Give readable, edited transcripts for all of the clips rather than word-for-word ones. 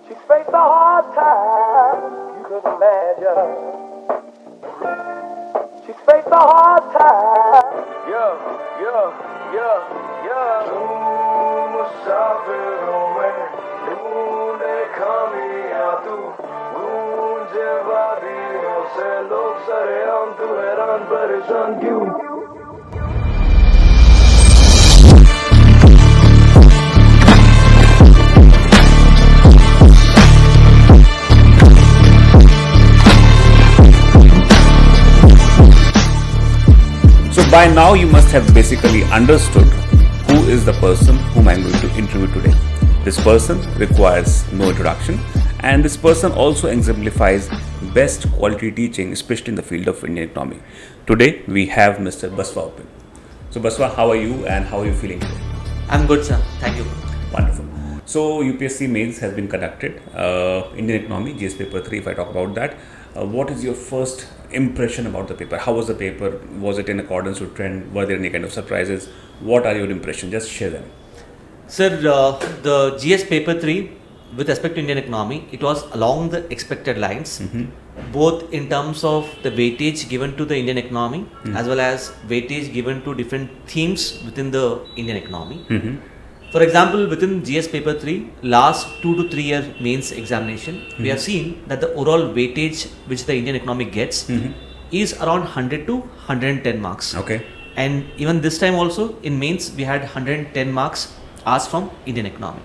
She faced a hard time, you could imagine. She faced a hard time. तू मुसाफिरों में ढूंढे खामियां तू गूंजे वादियों से लोग सरेआम तू हैरान परेशान क्यों So by now you must have basically understood who is the person whom I am going to interview today. This person requires no introduction, and this person also exemplifies best quality teaching, especially in the field of Indian economy. Today we have Mr Basava Uppin. So Basava, how are you and how are you feeling today? I'm good, sir. Thank you. Wonderful. So UPSC mains has been conducted. Indian economy, GS Paper-3, if I talk about that. What is your first impression about the paper? How was the paper? Was it in accordance with trend? Were there any kind of surprises? What are your impressions? Just share them. Sir, the GS Paper 3 with respect to Indian economy, it was along the expected lines, both in terms of the weightage given to the Indian economy as well as weightage given to different themes within the Indian economy. For example, within GS Paper 3, last 2 to 3 year mains examination, we have seen that the overall weightage which the Indian economy gets is around 100 to 110 marks. Okay. And even this time also in mains, we had 110 marks asked from Indian economy.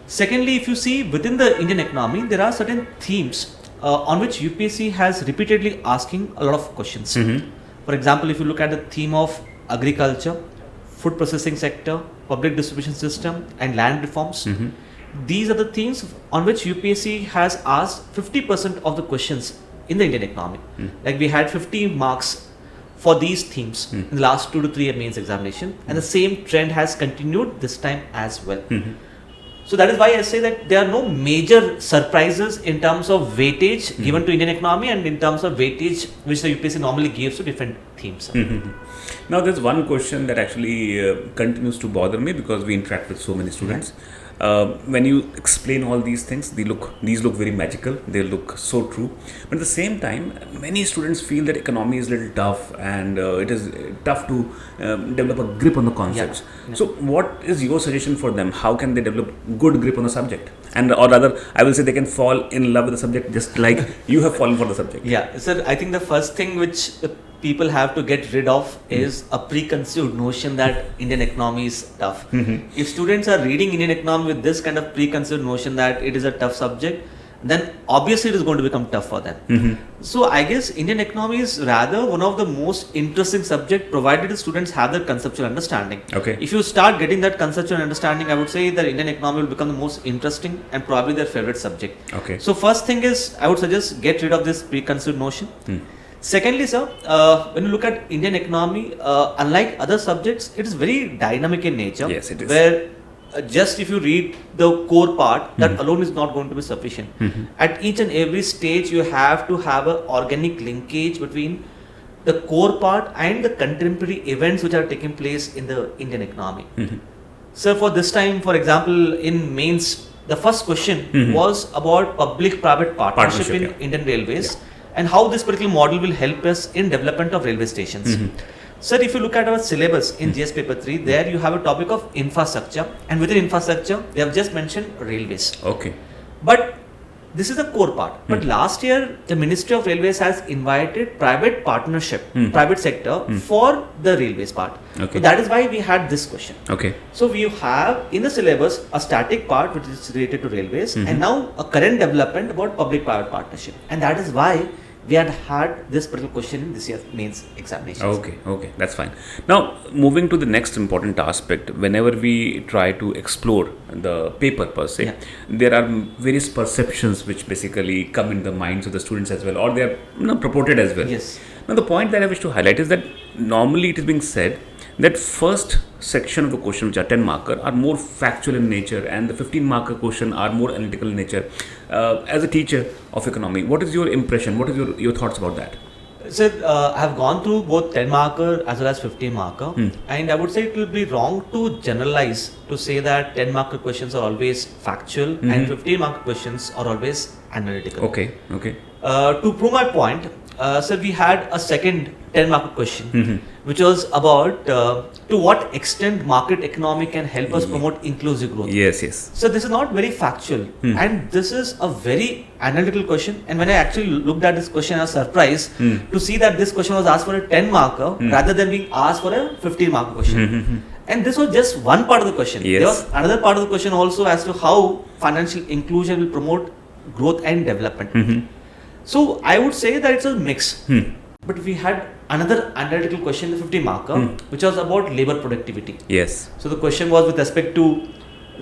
Secondly, if you see within the Indian economy, there are certain themes on which UPSC has repeatedly asking a lot of questions. For example, if you look at the theme of agriculture, food processing sector, public distribution system and land reforms. These are the things on which UPSC has asked 50% of the questions in the Indian economy. Like we had 50 marks for these themes in the last 2 to 3 year mains examination, and the same trend has continued this time as well. So that is why I say that there are no major surprises in terms of weightage given to Indian economy and in terms of weightage which the UPSC normally gives to different themes. Now there's one question that actually continues to bother me because we interact with so many students. When you explain all these things, these look very magical, they look so true, but at the same time many students feel that economy is a little tough and it is tough to develop a grip on the concepts. So what is your suggestion for them? How can they develop good grip on the subject? And or rather I will say they can fall in love with the subject just like you have fallen for the subject. Yeah, sir, I think the first thing which people have to get rid of is a preconceived notion that Indian economy is tough. If students are reading Indian economy with this kind of preconceived notion that it is a tough subject, then obviously it is going to become tough for them. So I guess Indian economy is rather one of the most interesting subject provided the students have the conceptual understanding. Okay. If you start getting that conceptual understanding, I would say that Indian economy will become the most interesting and probably their favorite subject. Okay. So first thing is I would suggest get rid of this preconceived notion. Secondly, sir, when you look at Indian economy, unlike other subjects, it is very dynamic in nature. Yes, it is. Where just if you read the core part, that alone is not going to be sufficient. At each and every stage, you have to have an organic linkage between the core part and the contemporary events which are taking place in the Indian economy. So for this time, for example, in mains, the first question was about public-private partnership in Indian Railways. And how this particular model will help us in development of railway stations. Sir, if you look at our syllabus in GS Paper 3, there you have a topic of infrastructure, and within infrastructure, they have just mentioned railways. Okay. But this is the core part. But last year, the Ministry of Railways has invited private partnership, private sector for the railways part. Okay. So that is why we had this question. Okay. So we have in the syllabus a static part which is related to railways and now a current development about public-private partnership. And that is why we had this particular question in this year's mains examination. Okay, that's fine. Now, moving to the next important aspect, whenever we try to explore the paper per se, there are various perceptions which basically come in the minds of the students as well, or they are purported as well. Yes. Now, the point that I wish to highlight is that normally it is being said that first section of the question, which are 10 marker, are more factual in nature, and the 15 marker question are more analytical in nature. As a teacher of economy, what is your impression? What is your thoughts about that? So I have gone through both 10 marker as well as 15 marker, and I would say it will be wrong to generalize to say that 10 marker questions are always factual and 15 marker questions are always analytical. Okay. To prove my point, so we had a second 10 marker question, which was about to what extent market economy can help us promote inclusive growth. Yes. So this is not very factual, and this is a very analytical question. And when I actually looked at this question, I was surprised to see that this question was asked for a 10 marker rather than being asked for a 15 marker question. And this was just one part of the question. Yes. There was another part of the question also as to how financial inclusion will promote growth and development. So I would say that it's a mix. But we had another analytical question, the 50 marker, which was about labor productivity. Yes. So the question was with respect to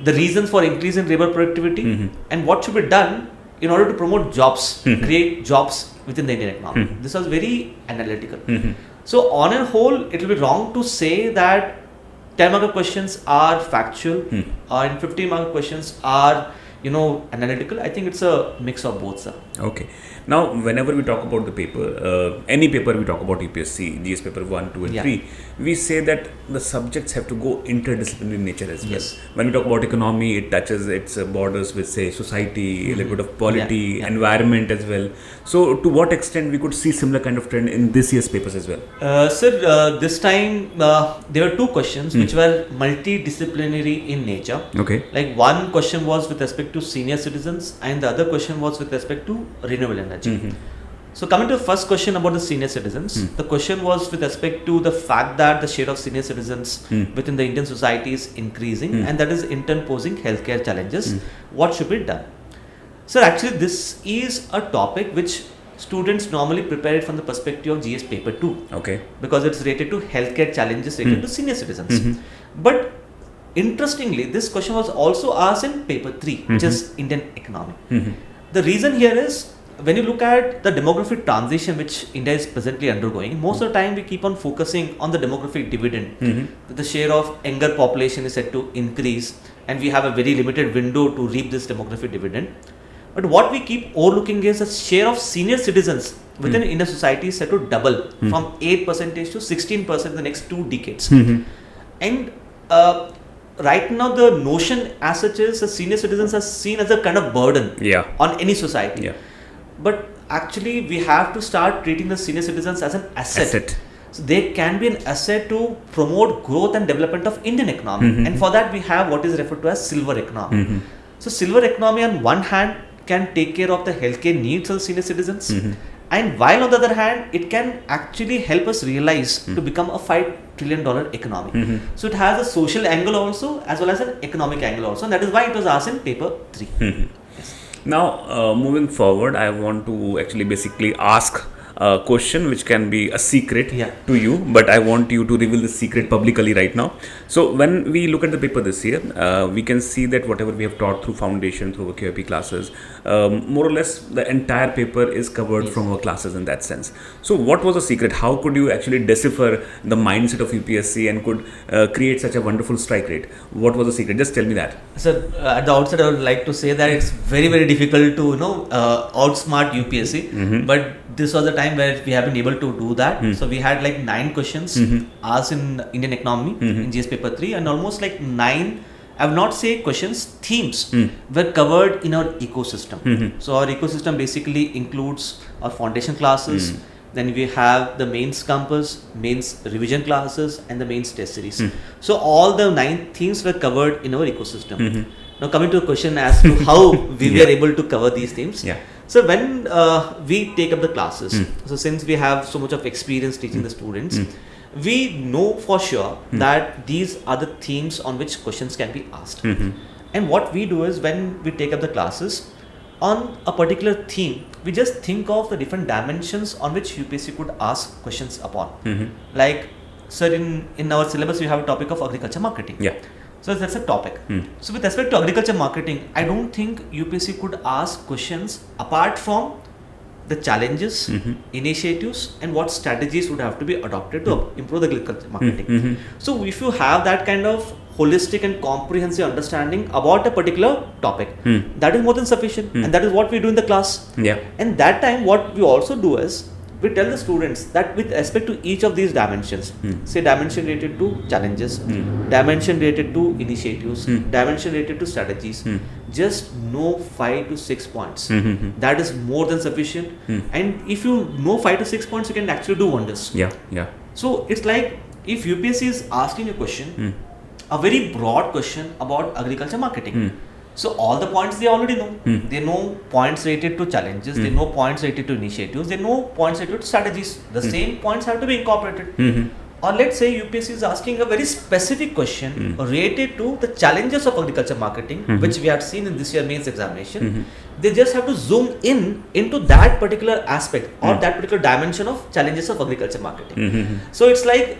the reasons for increase in labor productivity and what should be done in order to promote jobs, create jobs within the Indian economy. This was very analytical. So on a whole, it will be wrong to say that 10 marker questions are factual and 50 marker questions are analytical. I think it's a mix of both, sir. Okay. Now, whenever we talk about the paper, any paper we talk about UPSC, GS paper 1, 2 and 3, we say that the subjects have to go interdisciplinary in nature as well. Yes. When we talk about economy, it touches its borders with, say, society, a little bit of polity, environment as well. So, to what extent we could see similar kind of trend in this year's papers as well? Sir, this time there were two questions which were multidisciplinary in nature. Okay. Like one question was with respect to senior citizens and the other question was with respect to renewable energy. So coming to the first question about the senior citizens, the question was with respect to the fact that the share of senior citizens within the Indian society is increasing and that is in turn posing healthcare challenges. What should be done? So actually this is a topic which students normally prepare it from the perspective of GS paper 2. Okay. Because it's related to healthcare challenges related to senior citizens. But interestingly, this question was also asked in paper 3, which is Indian economy. The reason here is when you look at the demographic transition which India is presently undergoing, most of the time we keep on focusing on the demographic dividend. The share of younger population is set to increase and we have a very limited window to reap this demographic dividend. But what we keep overlooking is the share of senior citizens within Indian society is set to double from 8% to 16% in the next 2 decades. And right now the notion as such is the senior citizens are seen as a kind of burden on any society. But actually we have to start treating the senior citizens as an asset. So they can be an asset to promote growth and development of Indian economy. And for that we have what is referred to as silver economy. So silver economy on one hand can take care of the healthcare needs of senior citizens. And while on the other hand, it can actually help us realize to become a $5 trillion economy. So it has a social angle also as well as an economic angle also. And that is why it was asked in paper 3. Now, moving forward, I want to actually basically ask a question which can be a secret to you, but I want you to reveal the secret publicly right now. So when we look at the paper this year, we can see that whatever we have taught through foundation, through our QIP classes, more or less the entire paper is covered from our classes in that sense. So what was the secret? How could you actually decipher the mindset of UPSC and could create such a wonderful strike rate? What was the secret? Just tell me that. So at the outset, I would like to say that it's very, very difficult to outsmart UPSC, but this was the time where we have been able to do that. So we had like 9 questions asked in Indian economy in GS paper 3 and almost like 9, I would not say questions, themes were covered in our ecosystem. So our ecosystem basically includes our foundation classes, then we have the mains campus, mains revision classes and the mains test series. So all the 9 themes were covered in our ecosystem. Now coming to a question as to how we were able to cover these themes. So when we take up the classes, so since we have so much of experience teaching the students, we know for sure that these are the themes on which questions can be asked. And what we do is when we take up the classes on a particular theme, we just think of the different dimensions on which UPSC could ask questions upon. Like, sir, in our syllabus we have a topic of agriculture marketing. So that's a topic. So with respect to agriculture marketing, I don't think UPSC could ask questions apart from the challenges, initiatives and what strategies would have to be adopted to improve the agriculture marketing. So if you have that kind of holistic and comprehensive understanding about a particular topic, that is more than sufficient and that is what we do in the class. And that time what we also do is we tell the students that with respect to each of these dimensions, say dimension related to challenges, dimension related to initiatives, dimension related to strategies, just know 5 to 6 points. That is more than sufficient. And if you know 5 to 6 points, you can actually do wonders. Yeah. So it's like if UPSC is asking a question, a very broad question about agriculture marketing. So all the points they already know. They know points related to challenges, they know points related to initiatives, they know points related to strategies. The same points have to be incorporated. Or let's say UPSC is asking a very specific question related to the challenges of agriculture marketing, which we have seen in this year mains examination. They just have to zoom in into that particular aspect or that particular dimension of challenges of agriculture marketing. So it's like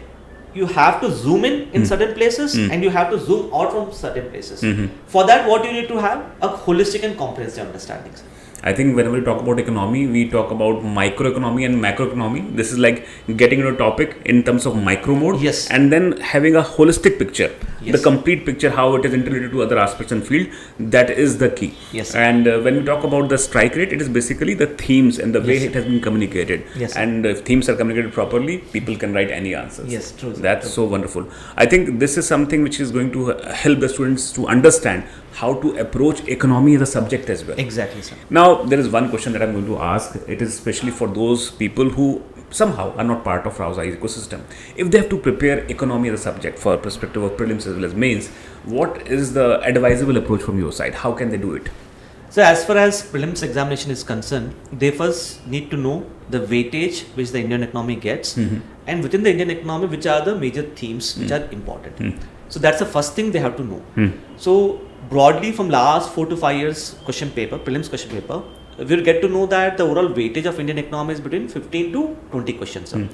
you have to zoom in certain places and you have to zoom out from certain places. For that, what you need to have a holistic and comprehensive understanding. I think whenever we talk about economy, we talk about microeconomy and macroeconomy. This is like getting into a topic in terms of micro mode, Yes. and then having a holistic picture, Yes. the complete picture, how it is interrelated to other aspects and field. That is the key. Yes. And when we talk about the strike rate, it is basically the themes and the way Yes. it has been communicated. Yes. And if themes are communicated properly, people can write any answers. Yes, true. That's so wonderful. I think this is something which is going to help the students to understand how to approach economy as a subject as well. Exactly, sir. Now, there is one question that I'm going to ask. It is especially for those people who somehow are not part of RAU'S ecosystem. If they have to prepare economy as a subject for perspective of prelims as well as mains, what is the advisable approach from your side? How can they do it? So as far as prelims examination is concerned, they first need to know the weightage which the Indian economy gets, and within the Indian economy, which are the major themes which are important. So that's the first thing they have to know. So broadly, from last 4 to 5 years question paper, prelims question paper, we'll get to know that the overall weightage of Indian economy is between 15 to 20 questions. And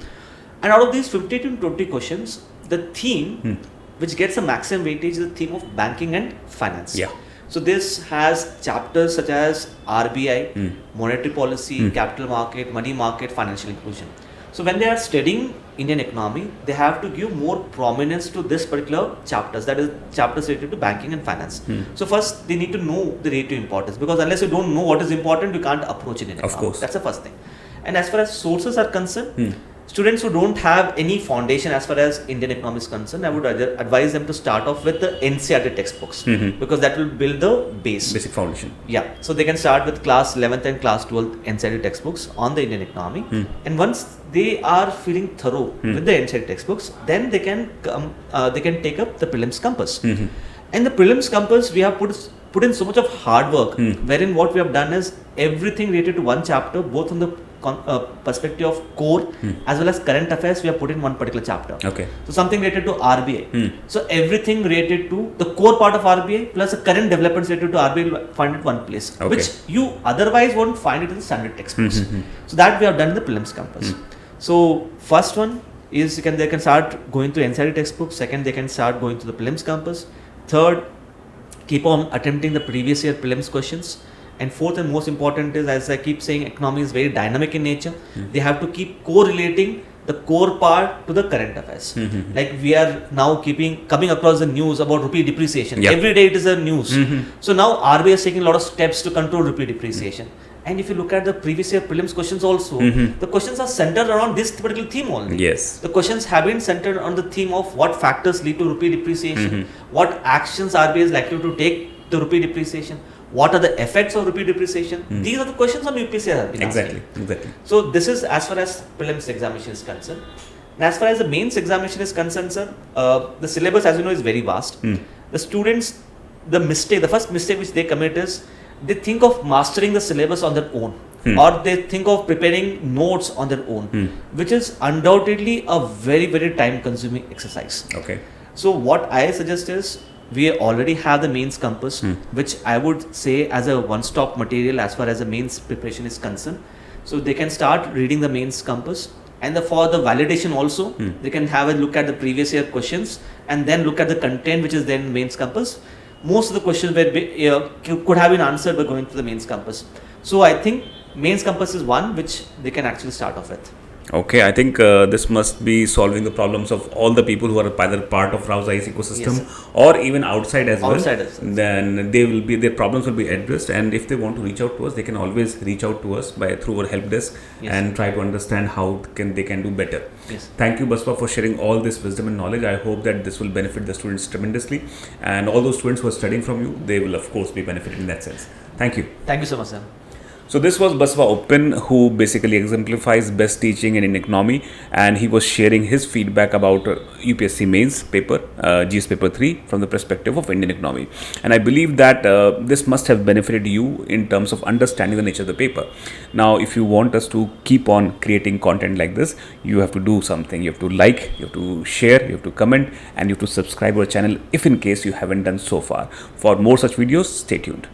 out of these 15 to 20 questions, the theme which gets a maximum weightage is the theme of banking and finance. Yeah. So this has chapters such as RBI, monetary policy, capital market, money market, financial inclusion. So when they are studying Indian economy, they have to give more prominence to this particular chapters, that is chapters related to banking and finance. So first they need to know the relative importance, because unless you don't know what is important, you can't approach Indian economy. Of course. That's the first thing. And as far as sources are concerned, students who don't have any foundation as far as Indian economy is concerned, I would advise them to start off with the NCERT textbooks, because that will build the base. Basic foundation. Yeah, so they can start with class 11th and class 12th NCERT textbooks on the Indian economy, and once they are feeling thorough with the NCERT textbooks, then they can take up the prelims compass. And the prelims compass, we have put in so much of hard work, wherein what we have done is everything related to one chapter, both from the perspective of core as well as current affairs, we have put in one particular chapter. Okay. So something related to RBI. So everything related to the core part of RBI plus the current developments related to RBI will find it one place, Okay. which you otherwise won't find it in the standard textbooks. So that we have done in the prelims compass. So first one is they can start going to NCERT textbook. Second, they can start going to the prelims compass. Third, keep on attempting the previous year prelims questions. And fourth and most important is, as I keep saying, economy is very dynamic in nature. They have to keep correlating the core part to the current affairs. Like we are now coming across the news about rupee depreciation. Yeah. Every day it is a news. So now RBI is taking a lot of steps to control rupee depreciation. And if you look at the previous year prelims questions also, the questions are centered around this particular theme only. Yes. The questions have been centered on the theme of what factors lead to rupee depreciation, what actions RBI is likely to take to rupee depreciation, what are the effects of rupee depreciation. These are the questions on UPSC have been asking. Exactly. So this is as far as prelims examination is concerned. And as far as the mains examination is concerned, sir, the syllabus, as you know, is very vast. The students, the first mistake which they commit is they think of mastering the syllabus on their own, or they think of preparing notes on their own, which is undoubtedly a very, very time-consuming exercise. Okay. So what I suggest is, we already have the mains compass, which I would say as a one-stop material as far as the mains preparation is concerned. So they can start reading the mains compass, and for the validation also, they can have a look at the previous year questions and then look at the content which is there in the mains compass. Most of the questions could have been answered by going to the mains compass. So I think mains compass is one which they can actually start off with. Okay, I think this must be solving the problems of all the people who are either part of RAU'S ecosystem Yes, or even outside as well. Outside as well. Then they will be, their problems will be addressed, and if they want to reach out to us, they can always reach out to us by through our help desk Yes. and try to understand how they can do better. Yes. Thank you, Basava, for sharing all this wisdom and knowledge. I hope that this will benefit the students tremendously, and all those students who are studying from you, they will of course be benefited in that sense. Thank you. Thank you so much, sir. So this was Basava Uppin, who basically exemplifies best teaching in economy, and he was sharing his feedback about UPSC mains paper, GS paper 3, from the perspective of Indian economy. And I believe that this must have benefited you in terms of understanding the nature of the paper. Now, if you want us to keep on creating content like this, you have to do something. You have to like, you have to share, you have to comment, and you have to subscribe our channel if in case you haven't done so far. For more such videos, stay tuned.